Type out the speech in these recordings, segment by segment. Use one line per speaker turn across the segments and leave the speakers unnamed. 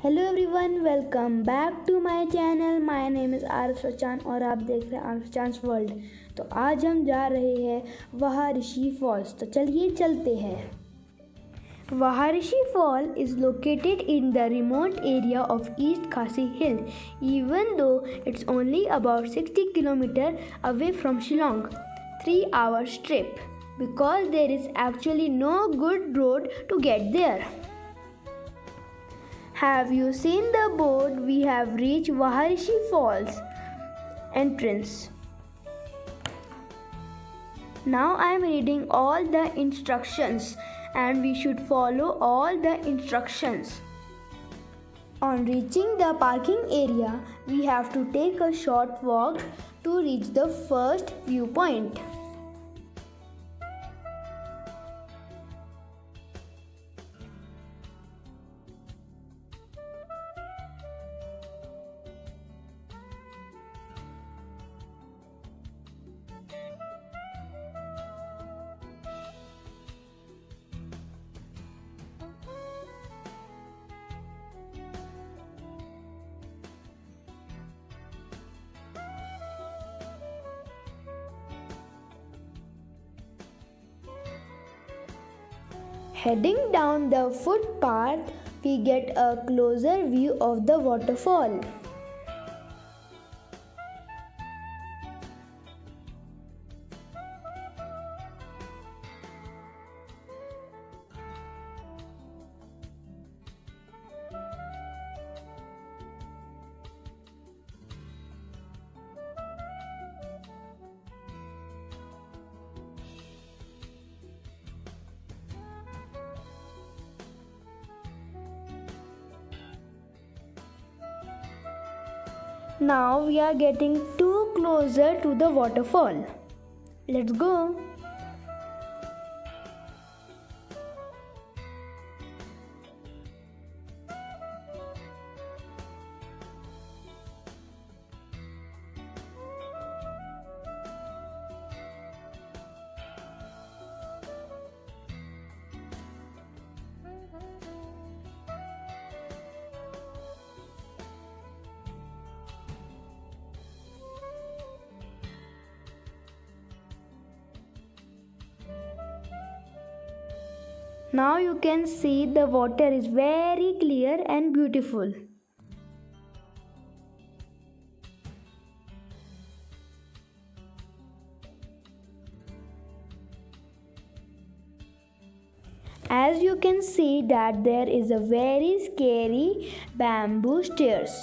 Hello everyone, welcome back to my channel. My name is Aaraf Sachan और आप देख रहे हैं आरफ चांस वर्ल्ड। तो आज हम जा रहे हैं वहारिशी फॉल्स। तो चलिए चलते हैं। Waharishi Fall is located in the remote area of East Khasi Hill, even though it's only about 60 kilometers away from Shillong. 3 hour trip because there is actually no good road to get there. Have you seen the board? We have reached Waharishi Falls entrance. Now I am reading all the instructions and we should follow all the instructions. On reaching the parking area, we have to take a short walk to reach the first viewpoint. Heading down the footpath, we get a closer view of the waterfall. Now we are getting too closer to the waterfall. Let's go. Now you can see the water is very clear and beautiful. As you can see that there is a very scary bamboo stairs.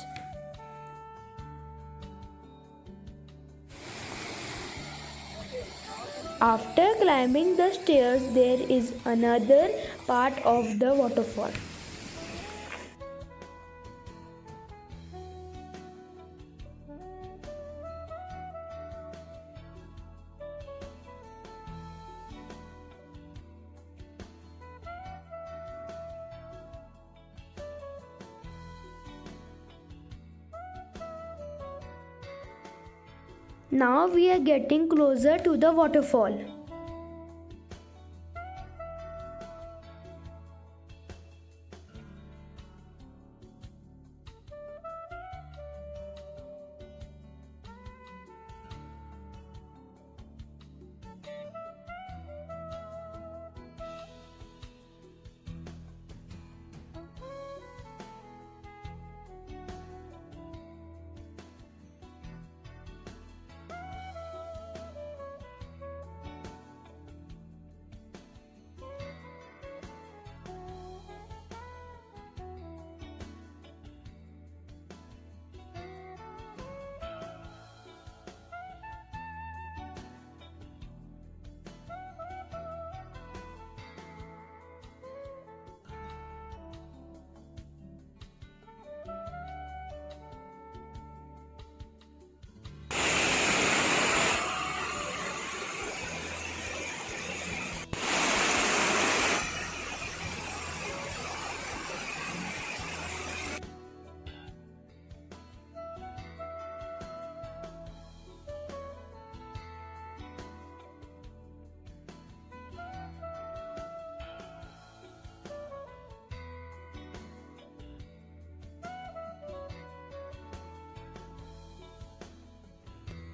After climbing the stairs, there is another part of the waterfall. Now we are getting closer to the waterfall.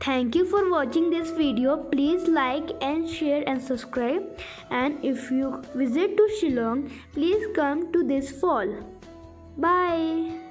Thank you for watching this video. Please like and share and subscribe. And if you visit to Shillong, please come to this fall. Bye.